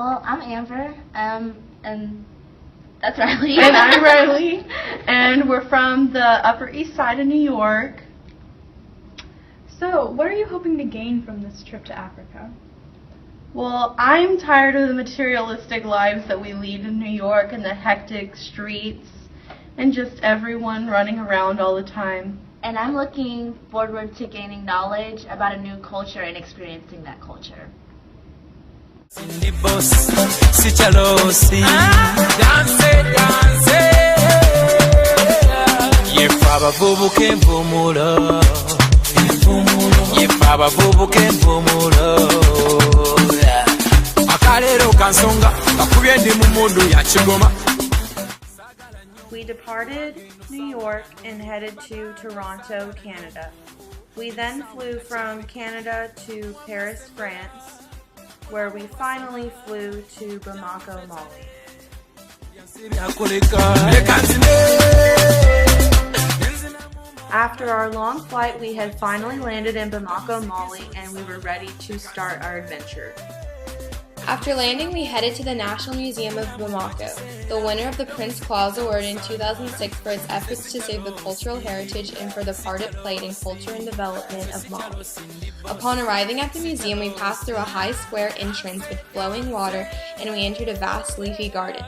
Well, I'm Amber, and that's Riley. And I'm Riley, and we're from the Upper East Side of New York. So, what are you hoping to gain from this trip to Africa? Well, I'm tired of the materialistic lives that we lead in New York and the hectic streets and just everyone running around all the time. And I'm looking forward to gaining knowledge about a new culture and experiencing that culture. We departed New York and headed to Toronto, Canada. We then flew from Canada to Paris, France, where we finally flew to Bamako, Mali. After our long flight, we had finally landed in Bamako, Mali, and we were ready to start our adventure. After landing, we headed to the National Museum of Bamako, the winner of the Prince Claus Award in 2006 for its efforts to save the cultural heritage and for the part it played in culture and development of Mali. Upon arriving at the museum, we passed through a high square entrance with flowing water, and we entered a vast leafy garden.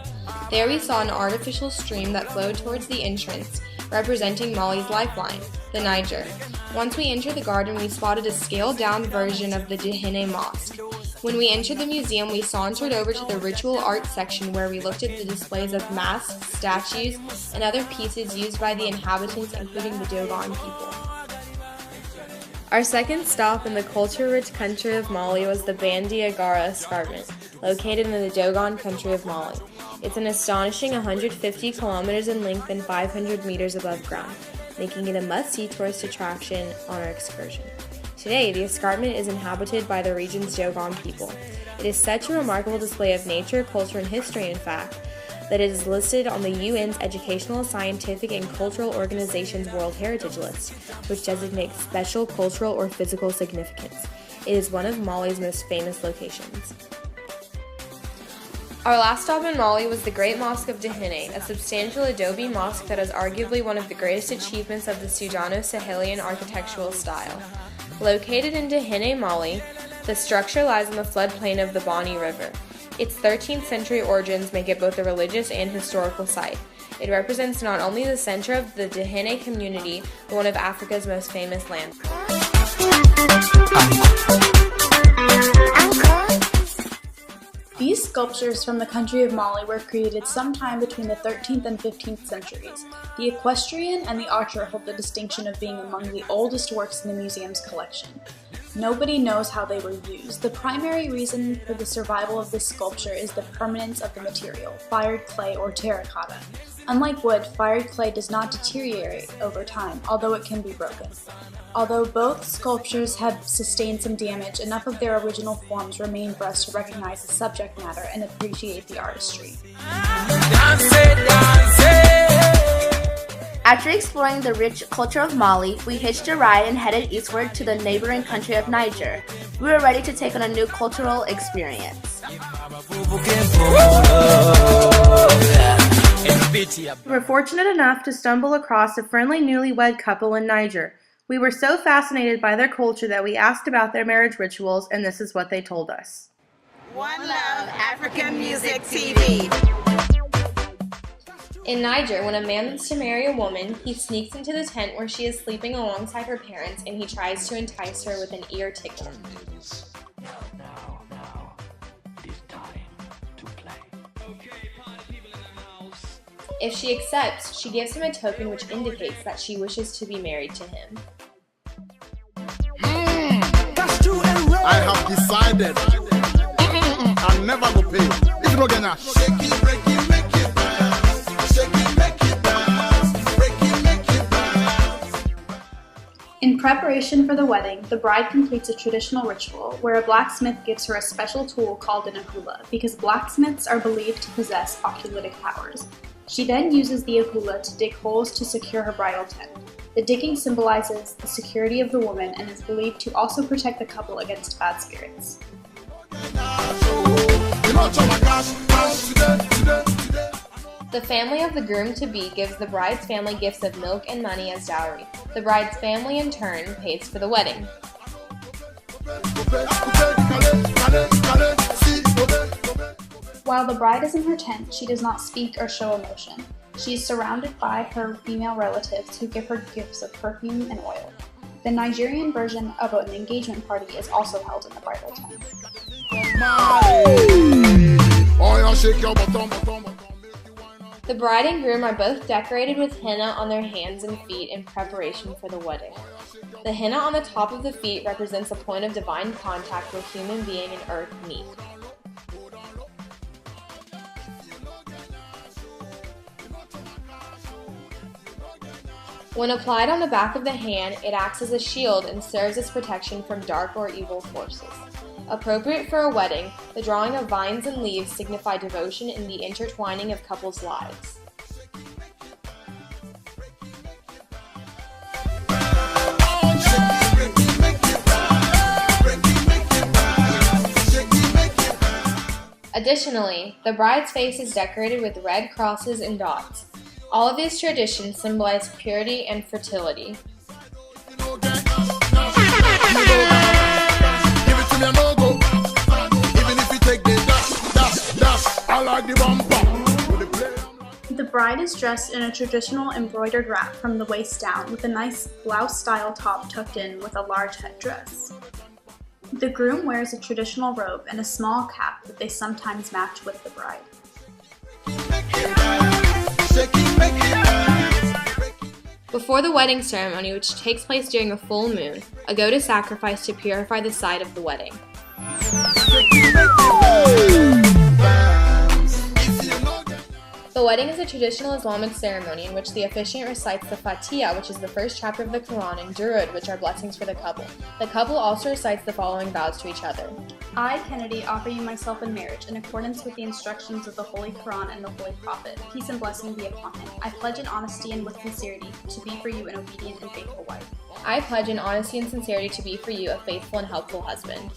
There we saw an artificial stream that flowed towards the entrance, representing Mali's lifeline, the Niger. Once we entered the garden, we spotted a scaled-down version of the Dihine Mosque. When we entered the museum, we sauntered over to the ritual art section where we looked at the displays of masks, statues, and other pieces used by the inhabitants, including the Dogon people. Our second stop in the culture-rich country of Mali was the Bandiagara Escarpment, located in the Dogon country of Mali. It's an astonishing 150 kilometers in length and 500 meters above ground, making it a must-see tourist attraction on our excursion. Today, the escarpment is inhabited by the region's Dogon people. It is such a remarkable display of nature, culture, and history, in fact, that it is listed on the UN's Educational, Scientific, and Cultural Organization's World Heritage List, which designates special cultural or physical significance. It is one of Mali's most famous locations. Our last stop in Mali was the Great Mosque of Dihine, a substantial adobe mosque that is arguably one of the greatest achievements of the Sudano-Sahelian architectural style. Located in Dihine, Mali, the structure lies on the floodplain of the Bani River. Its 13th century origins make it both a religious and historical site. It represents not only the center of the Dihine community, but one of Africa's most famous landmarks. These sculptures from the country of Mali were created sometime between the 13th and 15th centuries. The equestrian and the archer hold the distinction of being among the oldest works in the museum's collection. Nobody knows how they were used. The primary reason for the survival of this sculpture is the permanence of the material, fired clay or terracotta. Unlike wood, fired clay does not deteriorate over time, although it can be broken. Although both sculptures have sustained some damage, enough of their original forms remain for us to recognize the subject matter and appreciate the artistry. After exploring the rich culture of Mali, we hitched a ride and headed eastward to the neighboring country of Niger. We were ready to take on a new cultural experience. We were fortunate enough to stumble across a friendly newlywed couple in Niger. We were so fascinated by their culture that we asked about their marriage rituals, and this is what they told us. One Love African Music TV. In Niger, when a man wants to marry a woman, he sneaks into the tent where she is sleeping alongside her parents and he tries to entice her with an ear tickle. Now, it is time to play. If she accepts, she gives him a token which indicates that she wishes to be married to him. I have decided I'll never go pay. It's not gonna shake it, break it, make it dance. Shake it, make it dance. Break it, make it dance. In preparation for the wedding, the bride completes a traditional ritual where a blacksmith gives her a special tool called an ahula because blacksmiths are believed to possess oculitic powers. She then uses the ahula to dig holes to secure her bridal tent. The digging symbolizes the security of the woman and is believed to also protect the couple against bad spirits. The family of the groom-to-be gives the bride's family gifts of milk and money as dowry. The bride's family, in turn, pays for the wedding. While the bride is in her tent, she does not speak or show emotion. She is surrounded by her female relatives who give her gifts of perfume and oil. The Nigerian version of an engagement party is also held in the bridal tent. The bride and groom are both decorated with henna on their hands and feet in preparation for the wedding. The henna on the top of the feet represents a point of divine contact where human being and earth meet. When applied on the back of the hand, it acts as a shield and serves as protection from dark or evil forces. Appropriate for a wedding, the drawing of vines and leaves signify devotion in the intertwining of couples' lives. Additionally, the bride's face is decorated with red crosses and dots. All of these traditions symbolize purity and fertility. The bride is dressed in a traditional embroidered wrap from the waist down with a nice blouse-style top tucked in with a large headdress. The groom wears a traditional robe and a small cap that they sometimes match with the bride. Before the wedding ceremony, which takes place during a full moon, a goat is sacrificed to purify the site of the wedding. The wedding is a traditional Islamic ceremony in which the officiant recites the Fatiha, which is the first chapter of the Quran, and Durud, which are blessings for the couple. The couple also recites the following vows to each other. I, Kennedy, offer you myself in marriage in accordance with the instructions of the Holy Quran and the Holy Prophet. Peace and blessing be upon him. I pledge in honesty and with sincerity to be for you an obedient and faithful wife. I pledge in honesty and sincerity to be for you a faithful and helpful husband.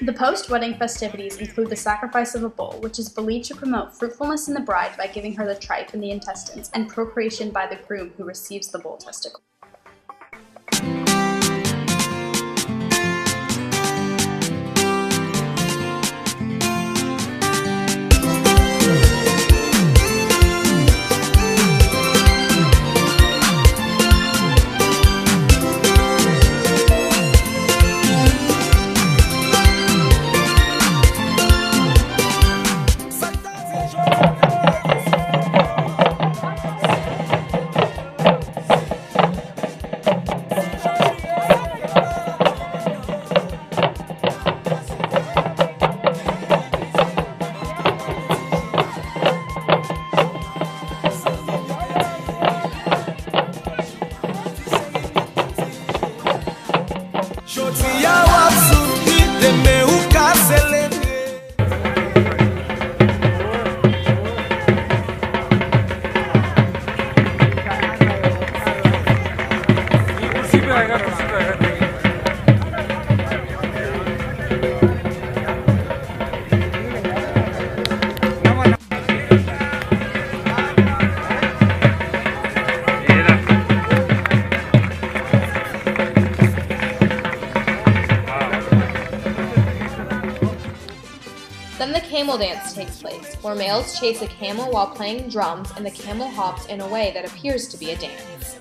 The post-wedding festivities include the sacrifice of a bull, which is believed to promote fruitfulness in the bride by giving her the tripe and the intestines, and procreation by the groom who receives the bull testicle. Then the camel dance takes place, where males chase a camel while playing drums and the camel hops in a way that appears to be a dance.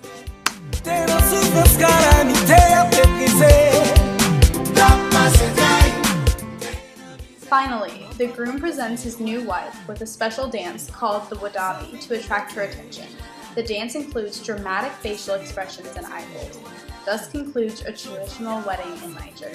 Finally, the groom presents his new wife with a special dance called the wadabi to attract her attention. The dance includes dramatic facial expressions and eye rolls. Thus concludes a traditional wedding in Niger.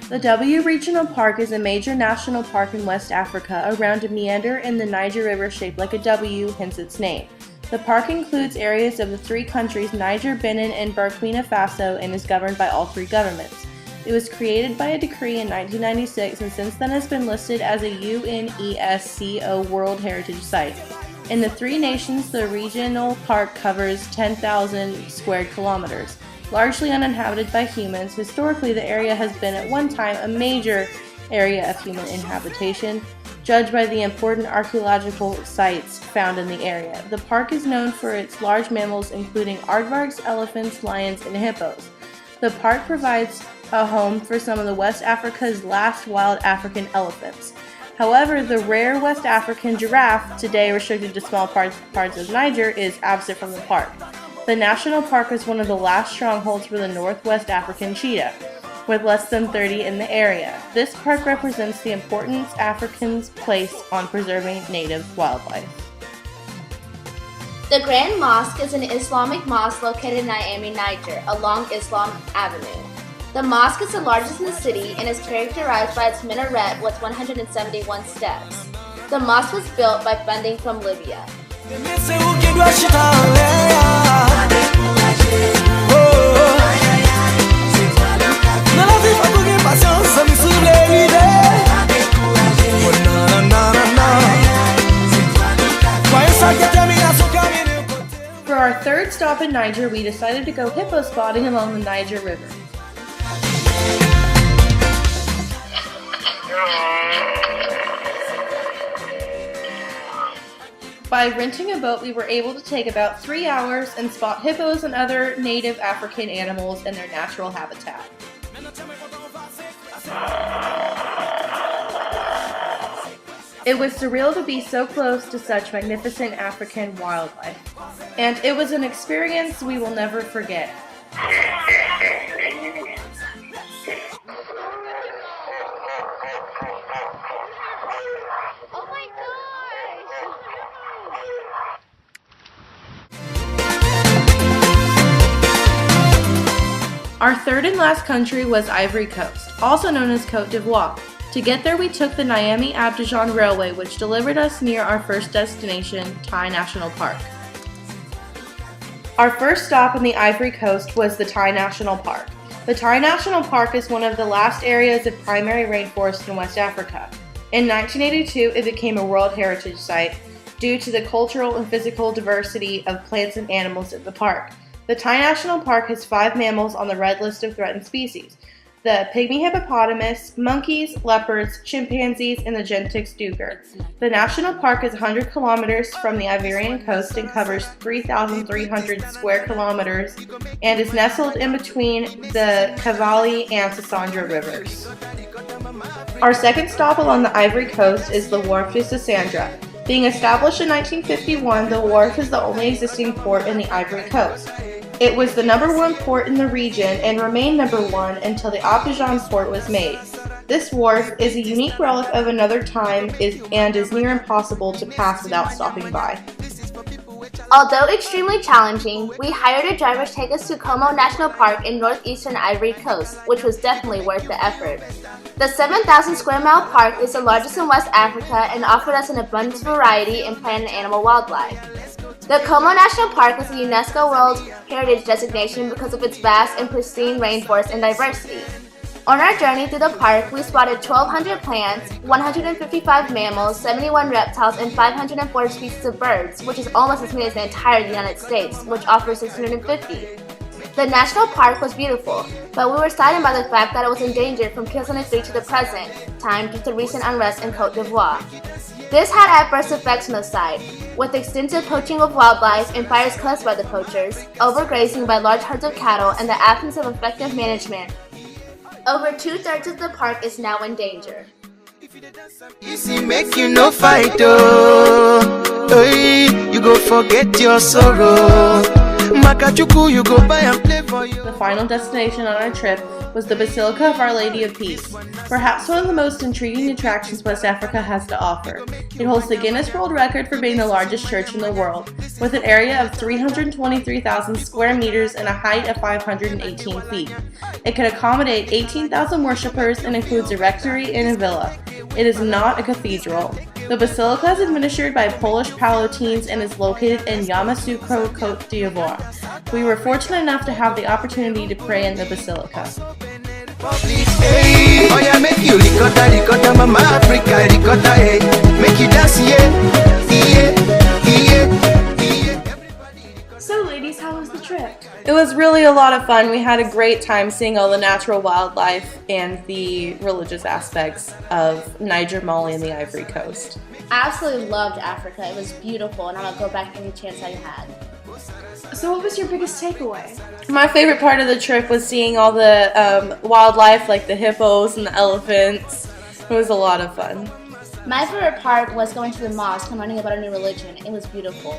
The W Regional Park is a major national park in West Africa around a meander in the Niger River shaped like a W, hence its name. The park includes areas of the three countries Niger, Benin, and Burkina Faso and is governed by all three governments. It was created by a decree in 1996 and since then has been listed as a UNESCO World Heritage Site. In the three nations, the regional park covers 10,000 square kilometers. Largely uninhabited by humans, historically the area has been at one time a major area of human inhabitation, judged by the important archaeological sites found in the area. The park is known for its large mammals including aardvarks, elephants, lions, and hippos. The park provides a home for some of the West Africa's last wild African elephants. However, the rare West African giraffe, today restricted to small parts of Niger, is absent from the park. The national park is one of the last strongholds for the Northwest African cheetah, with less than 30 in the area. This park represents the importance Africans place on preserving native wildlife. The Grand Mosque is an Islamic mosque located in Niamey, Niger, along Islam Avenue. The mosque is the largest in the city and is characterized by its minaret with 171 steps. The mosque was built by funding from Libya. For our third stop in Niger, we decided to go hippo spotting along the Niger River. By renting a boat, we were able to take about 3 hours and spot hippos and other native African animals in their natural habitat. It was surreal to be so close to such magnificent African wildlife, and it was an experience we will never forget. Our third and last country was Ivory Coast, also known as Côte d'Ivoire. To get there, we took the Niamey-Abidjan Railway, which delivered us near our first destination, Tai National Park. Our first stop on the Ivory Coast was the Tai National Park. The Tai National Park is one of the last areas of primary rainforest in West Africa. In 1982, it became a World Heritage Site due to the cultural and physical diversity of plants and animals in the park. The Tai National Park has 5 mammals on the red list of threatened species: the pygmy hippopotamus, monkeys, leopards, chimpanzees, and the Gentic duiker. The national park is 100 kilometers from the Ivorian coast and covers 3,300 square kilometers and is nestled in between the Cavalli and Sassandra rivers. Our second stop along the Ivory Coast is the Wharf de Sassandra. Being established in 1951, the wharf is the only existing port in the Ivory Coast. It was the #1 port in the region and remained #1 until the Abidjan port was made. This wharf is a unique relic of another time and is near impossible to pass without stopping by. Although extremely challenging, we hired a driver to take us to Como National Park in northeastern Ivory Coast, which was definitely worth the effort. The 7,000 square mile park is the largest in West Africa and offered us an abundant variety in plant and animal wildlife. The Como National Park is a UNESCO World Heritage designation because of its vast and pristine rainforest and diversity. On our journey through the park, we spotted 1,200 plants, 155 mammals, 71 reptiles, and 540 species of birds, which is almost as many as the entire United States, which offers 650. The national park was beautiful, but we were saddened by the fact that it was endangered from 2003 to the present time due to recent unrest in Côte d'Ivoire. This had adverse effects on the site, with extensive poaching of wildlife and fires caused by the poachers, overgrazing by large herds of cattle, and the absence of effective management. Over 2/3 of the park is now in danger. Easy make you no fight, oh. Hey, you go forget your sorrow. Makachuku, you go buy and play for you. The final destination on our trip was the Basilica of Our Lady of Peace, perhaps one of the most intriguing attractions West Africa has to offer. It holds the Guinness World Record for being the largest church in the world, with an area of 323,000 square meters and a height of 518 feet. It can accommodate 18,000 worshippers and includes a rectory and a villa. It is not a cathedral. The basilica is administered by Polish Pallottines and is located in Yamoussoukro, Côte d'Ivoire. We were fortunate enough to have the opportunity to pray in the basilica. Hey, oh yeah, make you ricotta, mama Africa, ricotta, hey. Make you dance, yeah, yeah, yeah. ladies, how was the trip? It was really a lot of fun. We had a great time seeing all the natural wildlife and the religious aspects of Niger, Mali, and the Ivory Coast. I absolutely loved Africa. It was beautiful, and I'm gonna go back any chance I had. So what was your biggest takeaway? My favorite part of the trip was seeing all the wildlife, like the hippos and the elephants. It was a lot of fun. My favorite part was going to the mosque and learning about a new religion. It was beautiful.